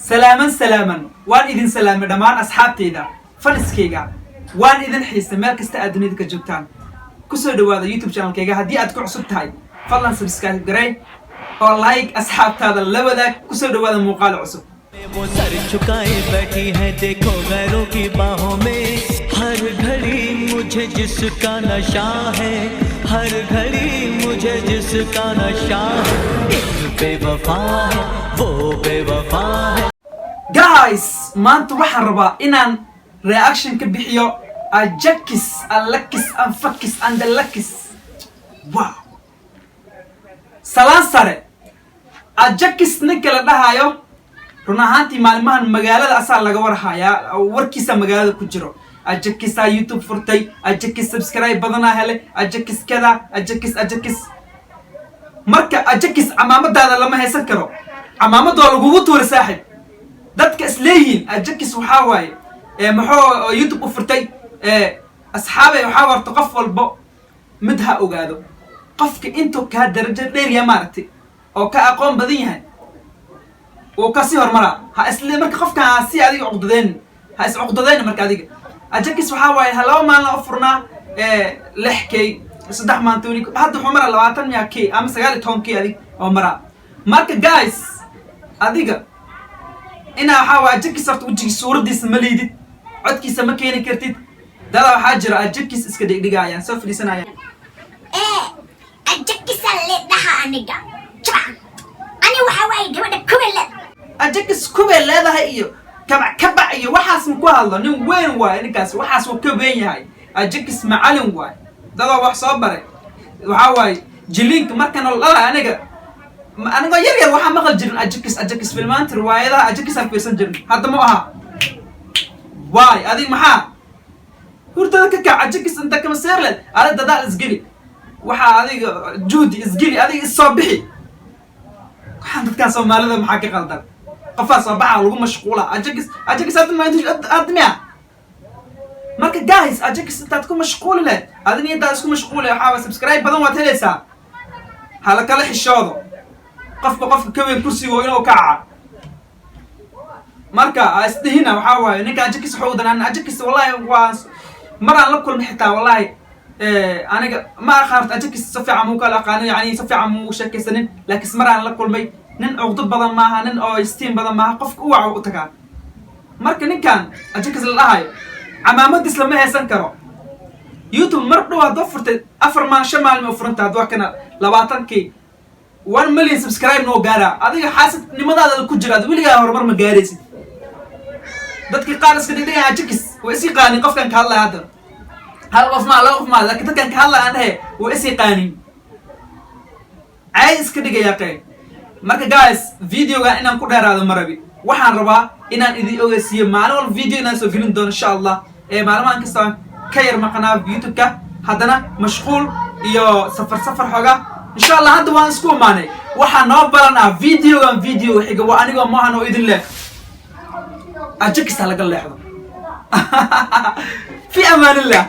سلاما وان إذن سلام دمان أصحابتي ذا فنسكيغا وان إذن حيث مالك استأدني ذكا جبتان كسو دوادا يوتيوب شانل كيغا هدي أدكو عصب تاي فالله سبسكرايب قرأي واللايك أصحاب هذا اللبدا كسو دوادا مقال عصب वो सर झुकाए बैठी है देखो गैरों की बाहों में हर घड़ी मुझे जिसका नशा है हर घड़ी मुझे जिसका नशा है एक बेवफा है वो बेवफा है guys maanta waxaan rabaa inaan reaction ka bixiyo ajakis alakis anfakis andalakis wow salaan sare ajakis ninka la dhahayo run ahaantii maalmahan magaalada asaa laga warhayaa warkiisa magaalada ku jiro ajakisa youtube furtay ajakis subscribe badana hele ajakis kada ajakis marka ajakis amaamadaada lama haysan karo amaamadu waa lagugu tuuri saaxib dadka isleeyihiin ajakis waxaa waaye maxuu youtube u furtay asxaabay waxaa warta qof walbo mid ha ogaado qofka intuu kaa darajo dheer ya maaragtay oo ka aqoon badan yahay oo ka sii hormara ha isle marka qofka si adiga uqdadeen ha is uqdadeen marka adiga ajakis waxaa waaye laba maalin oo furnaa 6k 3 maantooyin hadda wuxuu maraa 20k ama 19k adiga oo maraa marka guys adiga ina waxaa waaye ajakis horta wajiga suuradiisa ma liidid codkiisa ma keeni kartid dada waxaa jira ajakis iska dhigdhigayaan soo fadhiisanayaan ajakis le dhaha aniga ani waxa waaye gabadha kubele ajakis kubel leedahay iyo kabac iyo waxaas ma ku hadlo nin weyn waay ninkaas waxaas uu ka been yahay ajakis macalin waay dada wax soo baray waxaa waaye jilinka markan la aniga yar waxa maqal jirin ajakis filmaanta riwaayadaha ajakis aan fiirsan jirin hadda ma aha waay adiga maxaa hurdada ka kac ajakis inta kama seerled ala dadaal isgeli waxa adiga juudi isgeli adiga soo bixi waxaan dadkan Soomaalida maxaa ka qaldan qofaas soo baxa lagu mashquula ajakis hadda ma admiya marka guys ajakis intaad ku mashquuli leh adina intaad isku mashquuli waxaa subscribe badan waad helaysaa hala kala xishoodo qofka ka weyn kursiga inuu kaca marka asdihina waxaa waaye ninka ajakis wuxuu danaan ajakis wallahi waa maraan la kulmay xitaa wallahi aniga ma aqaarta ajakis si fiican muu kala aqaan yani si fiican muu sheekaysanin laakiin maraan la kulmay nin uqdo badan maaha nin oo istiin badan maaha qofka uu waxa u tagaa marka ninkan ajakis la dhahay camaamadiis lama haysan karo youtube mar dhow aad furtay 4 maalin ma furanta hadwa kana 20k 1 million subscribe no gaara adiga xaasad nimadaada ku jira wiliga horumar ma gaaraysid dadkii qaar iska dhigay ajakis way is yaqaanin qofkan ka hadlay hadda hal qof ma laakiin dadkan ka hadlay aan dhahay way is yaqaanin ay iska dhigay yaqeen marka guys videoga inaan ku dheeraado marabi waxaan rabaa inaan idin ogeysiiyo maalin walba video inaan soo gelin doono insha Allah maalmahan kasta ka yar maqnaa youtube-ka haddana mashquul iyo safar xoga insha Allah hadda waan isku imaanay waxaan noo baranaa video xiga waa aniga maahan oo idin leh ajakis laga leexdo fi amaan Allah